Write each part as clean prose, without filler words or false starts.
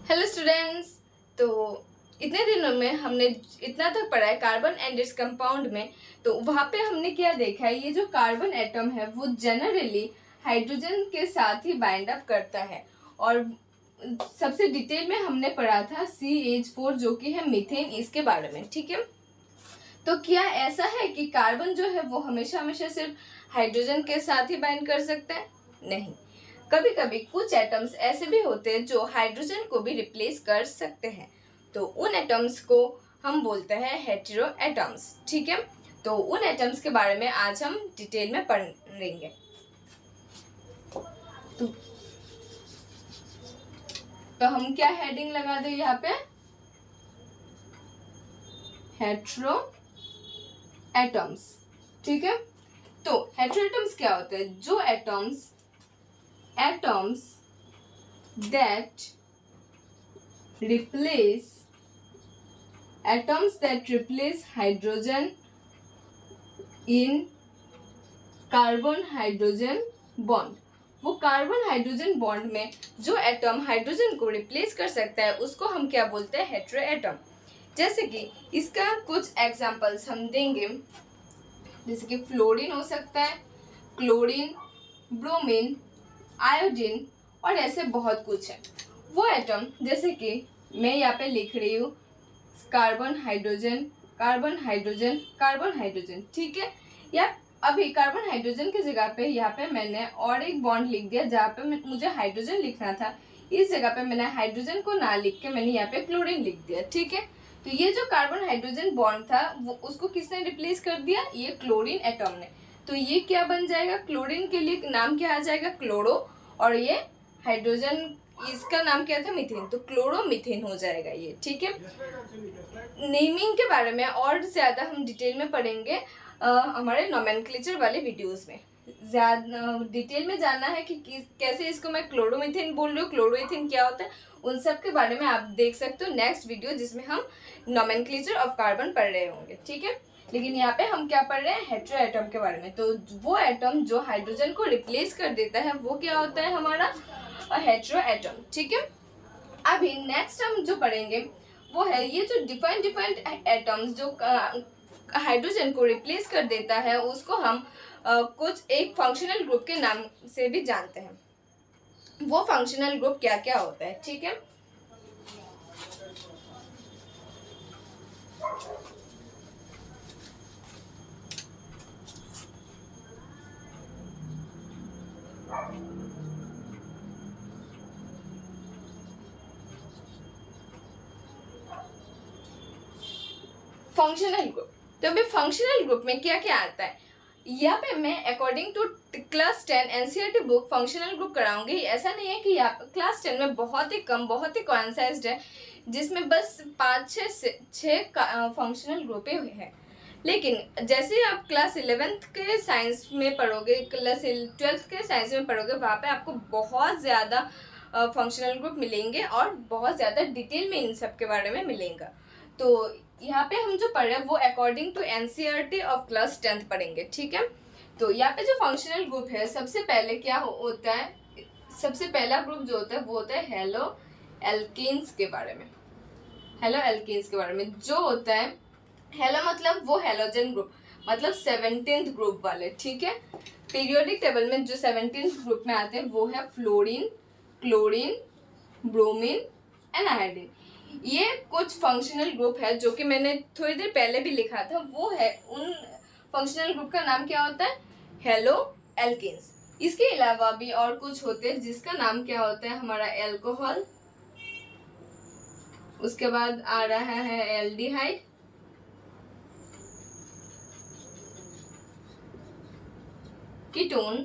Hello students. तो इतने दिनों में हमने इतना तक पढ़ा है कार्बन एंड इट्स कंपाउंड में। तो वहाँ पे हमने क्या देखा है, ये जो कार्बन एटम है वो जनरली हाइड्रोजन के साथ ही बाइंड अप करता है। और सबसे डिटेल में हमने पढ़ा था CH4 जो कि है मीथेन, इसके बारे में। ठीक है, तो क्या ऐसा है कि कार्बन जो है वो हमेशा हमेशा सिर्फ हाइड्रोजन के साथ ही बाइंड कर सकता है? नहीं, कभी कभी कुछ एटम्स ऐसे भी होते हैं जो हाइड्रोजन को भी रिप्लेस कर सकते हैं। तो उन एटम्स को हम बोलते हैं हेटेरो एटम्स। ठीक है, तो उन एटम्स के बारे में आज हम डिटेल में पढ़ेंगे। तो हम क्या हेडिंग लगा दे यहाँ पे, हेटेरो एटम्स। ठीक है, तो हेटेरो एटम्स क्या होते हैं? जो atoms that replace hydrogen in carbon hydrogen bond. वो कार्बन हाइड्रोजन बॉन्ड में जो एटम हाइड्रोजन को रिप्लेस कर सकता है उसको हम क्या बोलते हैं? Hetero atom. जैसे कि इसका कुछ एग्जांपल्स हम देंगे, जैसे कि फ्लोरीन हो सकता है, क्लोरीन, ब्रोमीन, आयोडीन और ऐसे बहुत कुछ है। वो एटम जैसे कि मैं यहाँ पे लिख रही हूँ carbon hydrogen, carbon hydrogen, carbon hydrogen. ठीक है, या अभी कार्बन हाइड्रोजन की जगह पे यहाँ पे मैंने और एक बॉन्ड लिख दिया जहाँ पे मुझे हाइड्रोजन लिखना था, इस जगह पे मैंने हाइड्रोजन को ना लिख के मैंने यहाँ पे क्लोरीन लिख दिया। ठीक है, तो ये जो कार्बन हाइड्रोजन बॉन्ड था वो उसको किसने रिप्लेस कर दिया? ये क्लोरीन एटम ने। तो ये क्या बन जाएगा? क्लोरीन के लिए नाम क्या आ जाएगा? क्लोरो। और ये हाइड्रोजन, इसका नाम क्या था? मीथेन। तो क्लोरोमीथेन हो जाएगा ये। ठीक है, नेमिंग के बारे में और ज्यादा हम डिटेल में पढ़ेंगे हमारे नोमेनक्लेचर वाले वीडियोस में। ज्यादा डिटेल में जानना है कि कैसे इसको मैं क्लोरोमीथेन बोल रही हूँ, क्लोरोइथेन क्या होता है, उन सब के बारे में आप देख सकते हो नेक्स्ट वीडियो जिसमें हम नोमेनक्लेचर ऑफ कार्बन पढ़ रहे होंगे। ठीक है, लेकिन यहाँ पे हम क्या पढ़ रहे हैं? हेटेरो एटम के बारे में। तो वो एटम जो हाइड्रोजन को रिप्लेस कर देता है वो क्या होता है? हमारा हेटेरो एटम। ठीक है, अभी नेक्स्ट हम जो पढ़ेंगे वो है ये जो डिफरेंट एटम्स जो हाइड्रोजन को रिप्लेस कर देता है उसको हम कुछ एक फंक्शनल ग्रुप के नाम से भी जानते हैं। वो फंक्शनल ग्रुप क्या क्या होता है? ठीक है, फंक्शनल ग्रुप। तो अभी फंक्शनल ग्रुप में क्या क्या आता है यहाँ पे मैं according to class 10 NCERT book functional group कराऊंगी। ऐसा नहीं है कि यहाँ क्लास 10 में बहुत ही कम, बहुत ही कॉन्साइज्ड है जिसमें बस 5-6 फंक्शनल ग्रुप ही है। लेकिन जैसे ही आप क्लास 11th के साइंस में पढ़ोगे, क्लास 12th के साइंस में पढ़ोगे, वहाँ पे आपको बहुत ज़्यादा फंक्शनल ग्रुप मिलेंगे और बहुत ज़्यादा डिटेल में इन सब के बारे में मिलेगा। तो यहाँ पे हम जो पढ़ रहे हैं वो according to NCERT of class 10th पढ़ेंगे। ठीक है, तो यहाँ पे जो फंक्शनल ग्रुप है सबसे पहले क्या होता है? सबसे पहला ग्रुप जो होता है वो होता है हेलो एल्केन्स के बारे में। हेलो एल्केन्स के बारे में जो होता है, हेलो मतलब वो हेलोजन ग्रुप, मतलब 17th ग्रुप वाले। ठीक है, पीरियोडिक टेबल में जो 17th ग्रुप में आते हैं वो है fluorine, chlorine, bromine and iodine. ये कुछ फंक्शनल ग्रुप है जो कि मैंने थोड़ी देर पहले भी लिखा था। वो है, उन फंक्शनल ग्रुप का नाम क्या होता है? Haloalkanes. इसके अलावा भी और कुछ होते हैं जिसका नाम क्या होता है? हमारा एल्कोहल, उसके बाद आ रहा है aldehyde, ketone,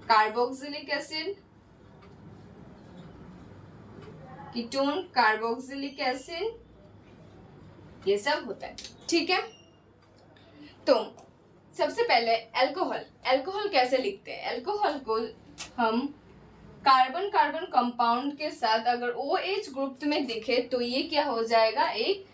carboxylic acid, ketone, carboxylic acid, ये सब होता है। ठीक है, तो सबसे पहले अल्कोहल। अल्कोहल कैसे लिखते हैं? अल्कोहल को हम कार्बन कार्बन कंपाउंड के साथ अगर OH ग्रुप में दिखे तो ये क्या हो जाएगा? एक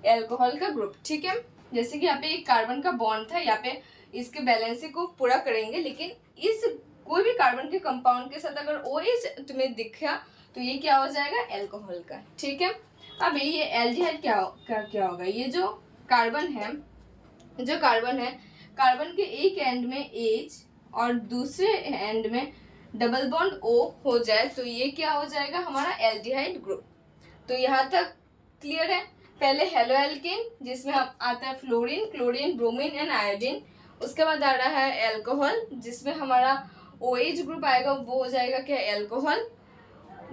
अल्कोहल का ग्रुप। ठीक है, जैसे कि यहाँ पे एक कार्बन का बॉन्ड था, यहाँ पे इसके बैलेंस को पूरा करेंगे, लेकिन इस कोई भी कार्बन के कंपाउंड के साथ अगर OH तुम्हें दिखा तो ये क्या हो जाएगा, एल्कोहल का। ठीक है, अभी ये एल्डिहाइड क्या होगा, ये जो कार्बन है, कार्बन के एक एंड में H और दूसरे एंड में डबल बॉन्ड O हो जाए तो ये क्या हो जाएगा, हमारा एल्डिहाइड ग्रुप। तो यहाँ तक क्लियर है। पहले हेलो एल्केन जिसमें आता है fluorine, chlorine, bromine and iodine. उसके बाद आ रहा है एल्कोहल जिसमें हमारा OH ग्रुप आएगा, वो हो जाएगा क्या, एल्कोहल,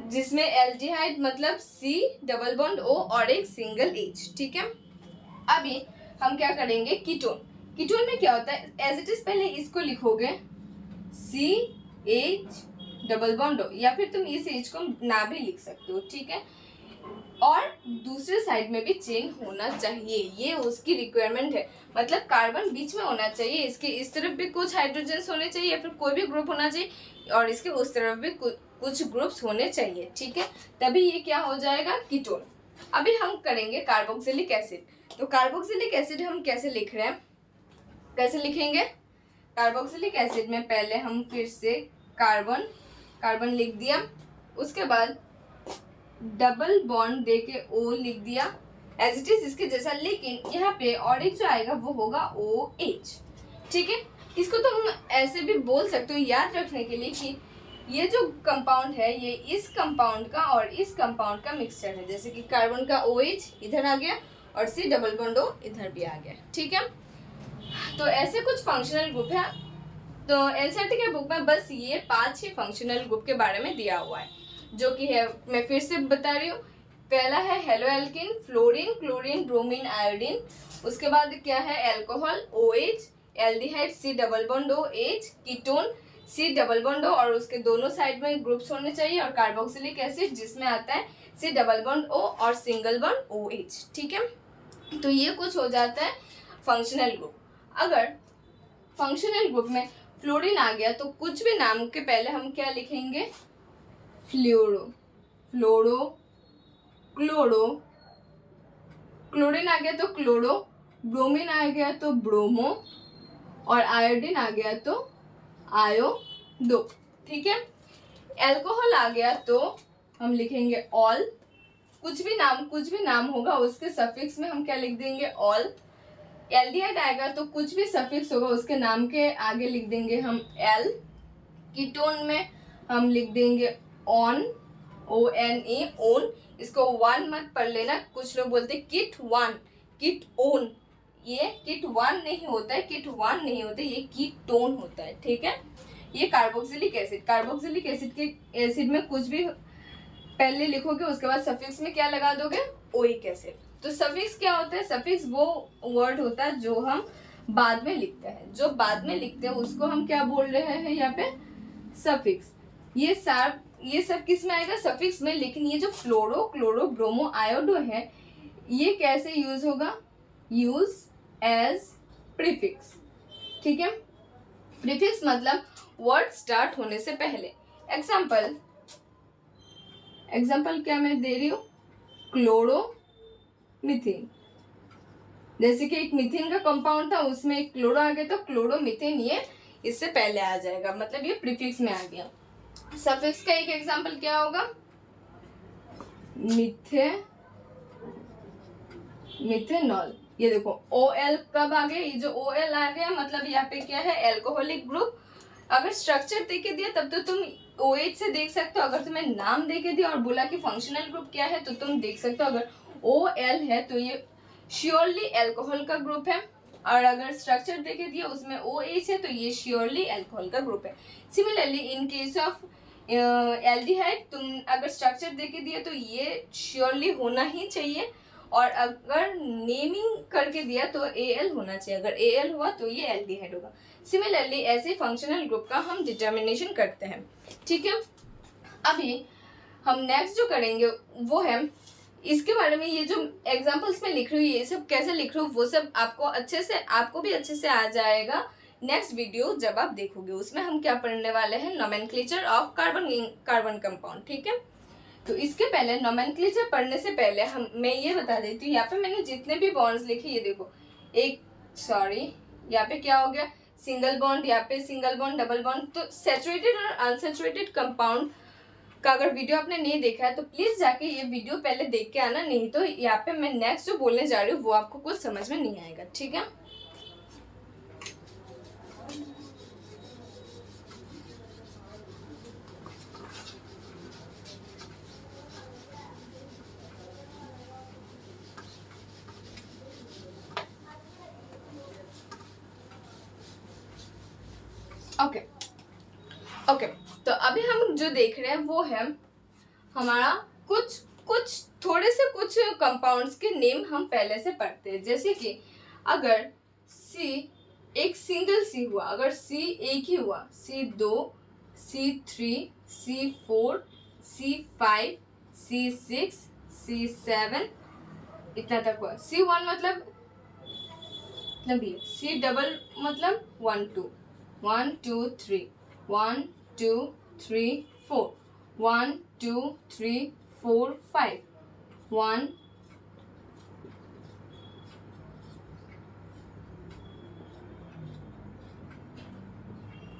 जिसमें एल्डिहाइड मतलब C डबल बॉन्ड O और एक सिंगल H। ठीक है, अभी हम क्या करेंगे, कीटोन। कीटोन में क्या होता है, एज इट इज पहले इसको लिखोगे CH डबल बॉन्ड O, या फिर तुम इस H को ना भी लिख सकते हो। ठीक है, और दूसरे साइड में भी चेन होना चाहिए, ये उसकी रिक्वायरमेंट है, मतलब कार्बन बीच में होना चाहिए, इसके इस तरफ भी कुछ हाइड्रोजन्स होने चाहिए या फिर कोई भी ग्रुप होना चाहिए और इसके उस तरफ भी कुछ ग्रुप्स होने चाहिए। ठीक है, तभी ये क्या हो जाएगा, कीटोन। अभी हम करेंगे कार्बोक्सिलिक एसिड। तो कार्बोक्सिलिक एसिड हम कैसे लिख रहे हैं, कैसे लिखेंगे, कार्बोक्सिलिक एसिड में पहले हम फिर से कार्बन लिख दिया, उसके बाद डबल बॉन्ड दे के O लिख दिया एज इट इज इसके जैसा, लेकिन यहाँ पे और एक जो आएगा वो होगा OH। ठीक है, इसको तो हम ऐसे भी बोल सकते हो याद रखने के लिए कि ये जो कंपाउंड है ये इस कंपाउंड का और इस कंपाउंड का मिक्सचर है, जैसे कि कार्बन का OH इधर आ गया और C डबल बॉन्ड O इधर भी आ गया। ठीक है, तो ऐसे कुछ फंक्शनल ग्रुप है। तो एनसीईआरटी के बुक में बस ये 5 ही फंक्शनल ग्रुप के बारे में दिया हुआ है, जो कि है, मैं फिर से बता रही हूँ। पहला है haloalkane, fluorine, chlorine, bromine, iodine. उसके बाद क्या है, alcohol OH, aldehyde C double bond O H, ketone C double bond O और उसके दोनों साइड में ग्रुप्स होने चाहिए, और कार्बोक्सिलिक एसिड जिसमें आता है C डबल बॉन्ड O और सिंगल बॉन्ड OH। ठीक है, तो ये कुछ हो जाता है फंक्शनल ग्रुप। अगर फंक्शनल ग्रुप में फ्लोरीन आ गया तो कुछ भी नाम के पहले हम क्या लिखेंगे, फ्लोरो, क्लोरो, क्लोरीन आ गया तो क्लोरो, ब्रोमीन आ गया तो ब्रोमो, और आयोडीन आ गया तो आयोडो। ठीक है, एल्कोहल आ गया तो हम लिखेंगे ऑल, कुछ भी नाम होगा उसके सफिक्स में हम क्या लिख देंगे, ऑल। एल्डिहाइड आएगा तो कुछ भी सफिक्स होगा उसके नाम के आगे लिख देंगे हम एल। कीटोन में हम लिख देंगे ऑन, ONE, ओन। इसको वन मत पढ़ लेना, कुछ लोग बोलते किट वन, किट ओन, ये किट वन नहीं होता है, किट वन नहीं होता है, ये कीटोन होता है। ठीक है, ये कार्बोक्सिलिक एसिड के एसिड में कुछ भी पहले लिखोगे उसके बाद सफिक्स में क्या लगा दोगे, ओइक एसिड। तो सफिक्स क्या होता है, सफिक्स वो वर्ड होता है जो हम बाद में लिखते हैं, जो बाद में लिखते हैं उसको हम क्या बोल रहे हैं यहाँ पे, सफिक्स। ये सब किस में आएगा, सफिक्स में। लेकिन ये जो फ्लोरो, क्लोरो, ब्रोमो, आयोडो है ये कैसे यूज होगा, यूज एज प्रीफिक्स। ठीक है, प्रीफिक्स मतलब वर्ड स्टार्ट होने से पहले। एग्जाम्पल क्या मैं दे रही हूँ, क्लोरो मिथेन, जैसे कि एक मीथेन का कंपाउंड था उसमें एक क्लोरो आ गया तो क्लोरो मिथेन, ये इससे पहले आ जाएगा, मतलब ये प्रीफिक्स में आ गया। सफिक्स का एक एग्जांपल क्या होगा, मिथेनॉल। ये देखो OL कब आ गया, ये जो OL आ गया मतलब यहाँ पे क्या है, एल्कोहलिक ग्रुप। अगर स्ट्रक्चर दे के दिया तब तो तुम OH से देख सकते हो, अगर तुम्हें नाम दे के दिया और बोला कि फंक्शनल ग्रुप क्या है तो तुम देख सकते हो। अगर OL है तो ये श्योरली एल्कोहल का ग्रुप है, और अगर स्ट्रक्चर दे के दिया उसमें OH है तो ये श्योरली एल्कोहल का ग्रुप है। Similarly in case of aldehyde तुम अगर स्ट्रक्चर दे के दिया तो ये श्योरली होना ही चाहिए, और अगर नेमिंग करके दिया तो AL होना चाहिए, अगर AL हुआ तो ये एल्डिहाइड होगा। सिमिलरली ऐसे फंक्शनल ग्रुप का हम डिटर्मिनेशन करते हैं। ठीक है, अभी हम नेक्स्ट जो करेंगे वो है इसके बारे में, ये जो एग्जाम्पल्स में लिख रही हूँ ये सब कैसे लिख रही हूँ वो सब आपको भी अच्छे से आ जाएगा नेक्स्ट वीडियो जब आप देखोगे। उसमें हम क्या पढ़ने वाले हैं, नोमेनक्लेचर ऑफ कार्बन कंपाउंड। ठीक है, तो इसके पहले नोमेनक्लेचर पढ़ने से पहले मैं ये बता देती हूँ, यहाँ पे मैंने जितने भी बॉन्ड्स लिखे ये देखो, यहाँ पे क्या हो गया, सिंगल बॉन्ड, यहाँ पे सिंगल बॉन्ड, डबल बॉन्ड। तो सैचुरेटेड और अनसैचुरेटेड कंपाउंड का अगर वीडियो आपने नहीं देखा है तो प्लीज जाके ये वीडियो पहले देख के आना, नहीं तो यहाँ पे मैं नेक्स्ट जो बोलने जा रही हूँ वो आपको कुछ समझ में नहीं आएगा, ठीक है। ओके ओके, तो अभी हम जो देख रहे हैं वो है हमारा कुछ थोड़े से कुछ कंपाउंड्स के नेम हम पहले से पढ़ते हैं। जैसे कि अगर सी एक सिंगल सी हुआ, अगर सी एक ही हुआ, C2, C3, C4, C5, C6, C7 इतना तक हुआ। C1 मतलब ये, C डबल मतलब 1 2 1 2 3 1 2 3 4 1 2 3 4 5 1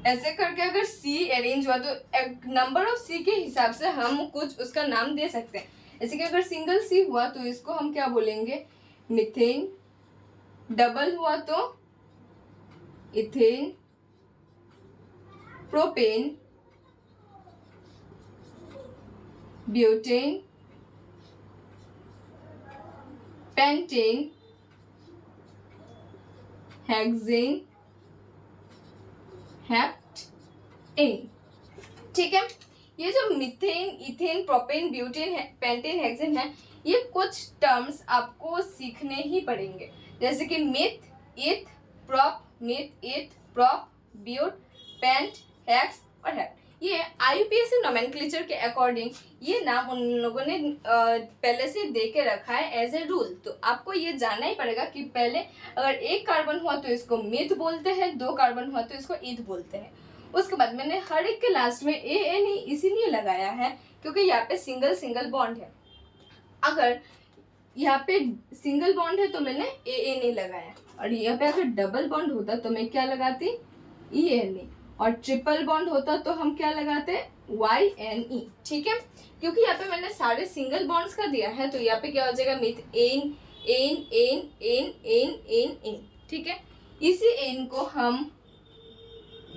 ऐसे करके अगर सी अरेंज हुआ तो नंबर ऑफ सी के हिसाब से हम कुछ उसका नाम दे सकते हैं। जैसे कि अगर सिंगल सी हुआ तो इसको हम क्या बोलेंगे, मीथेन। डबल हुआ तो ethane, propane, butane, pentane, hexane, heptane, ठीक है। ये जो methane, ethane, propane, butane, pentane, hexane है, ये कुछ टर्म्स आपको सीखने ही पड़ेंगे। जैसे कि मिथ, इथ, प्रोप, मिथ, इथ, प्रोप, ब्यूट, पेंट, हेक्स और हेप्ट। ये IUPAC नोमेनक्लेचर के अकॉर्डिंग ये नाम उन लोगों ने पहले से दे के रखा है एज ए रूल। तो आपको ये जानना ही पड़ेगा कि पहले अगर एक कार्बन हुआ तो इसको मिथ बोलते हैं, 2 कार्बन हुआ तो इसको इथ बोलते हैं। उसके बाद मैंने हर एक के लास्ट में ANE इसीलिए लगाया है क्योंकि यहाँ पे सिंगल बॉन्ड है। अगर यहाँ पे सिंगल बॉन्ड है तो मैंने ANE लगाया, और यहाँ पे अगर डबल बॉन्ड होता तो मैं क्या लगाती, ENE, और ट्रिपल बॉन्ड होता तो हम क्या लगाते, YNE, ठीक है। क्योंकि यहाँ पे मैंने सारे सिंगल बॉन्ड्स का दिया है तो यहाँ पे क्या हो जाएगा, मिथ एन एन एन एन एन एन एन, ठीक है। इसी एन को हम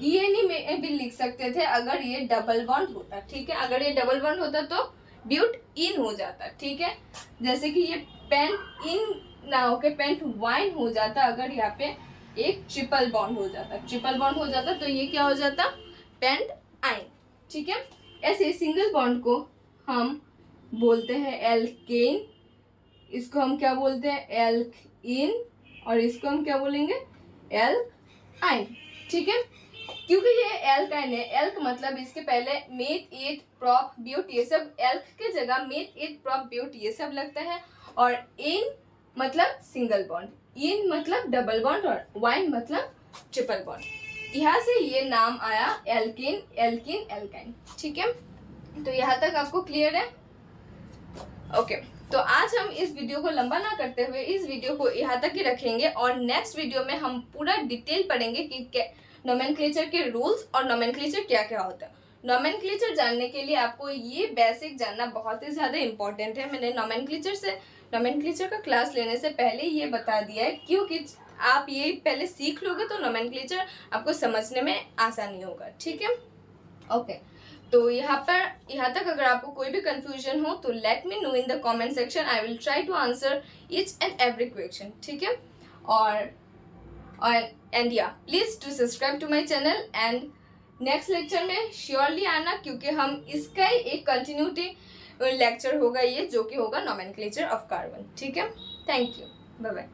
ENE में भी लिख सकते थे अगर ये डबल बॉन्ड होता, ठीक है। अगर ये डबल बॉन्ड होता तो ब्यूट इन हो जाता, ठीक है। जैसे कि ये पेंट इन ना होके पेंट वाइन हो जाता अगर यहाँ पे एक ट्रिपल बॉन्ड हो जाता, ट्रिपल बॉन्ड हो जाता तो ये क्या हो जाता, पेंट आइन, ठीक है। ऐसे सिंगल बॉन्ड को हम बोलते हैं एल्केन, इसको हम क्या बोलते हैं, एल्कीन, और इसको हम क्या बोलेंगे, एल्काइन, ठीक है। क्योंकि ये एल्काइन है, एल्क मतलब इसके पहले मेथ, इथ, प्रोप, ब्यूट, ये सब एल्क के जगह मेथ, इथ, प्रोप, ब्यूट ये सब लगता है। और इन मतलब सिंगल बॉन्ड, इन मतलब डबल बॉन्ड, और वाइन मतलब ट्रिपल बॉन्ड। यहाँ से ये नाम आया एल्किन, एल्किन, एल्काइन, ठीक है। तो यहाँ तक आपको क्लियर है, ओके। तो आज हम इस वीडियो को लंबा ना करते हुए इस वीडियो को यहाँ तक ही रखेंगे, और नेक्स्ट वीडियो में हम पूरा डिटेल पढ़ेंगे कि नोमेनक्लेचर के रूल्स और नोमेनक्लेचर क्या क्या होता है। नोमेनक्लेचर जानने के लिए आपको ये बेसिक जानना बहुत ही ज़्यादा इंपॉर्टेंट है। मैंने नोमेनक्लेचर का क्लास लेने से पहले ये बता दिया है, क्योंकि आप ये पहले सीख लोगे तो नोमेनक्लेचर आपको समझने में आसानी होगा, ठीक है, ओके। तो यहाँ तक अगर आपको कोई भी कंफ्यूजन हो तो let me know in the comment section, I will try to answer each and every question, ठीक है। और एंड या please to subscribe to my channel, and next lecture में श्योरली आना, क्योंकि हम इसका ही एक कंटिन्यूटी लेक्चर होगा ये, जो कि होगा नोमेनक्लेचर ऑफ कार्बन, ठीक है। Thank you, bye bye.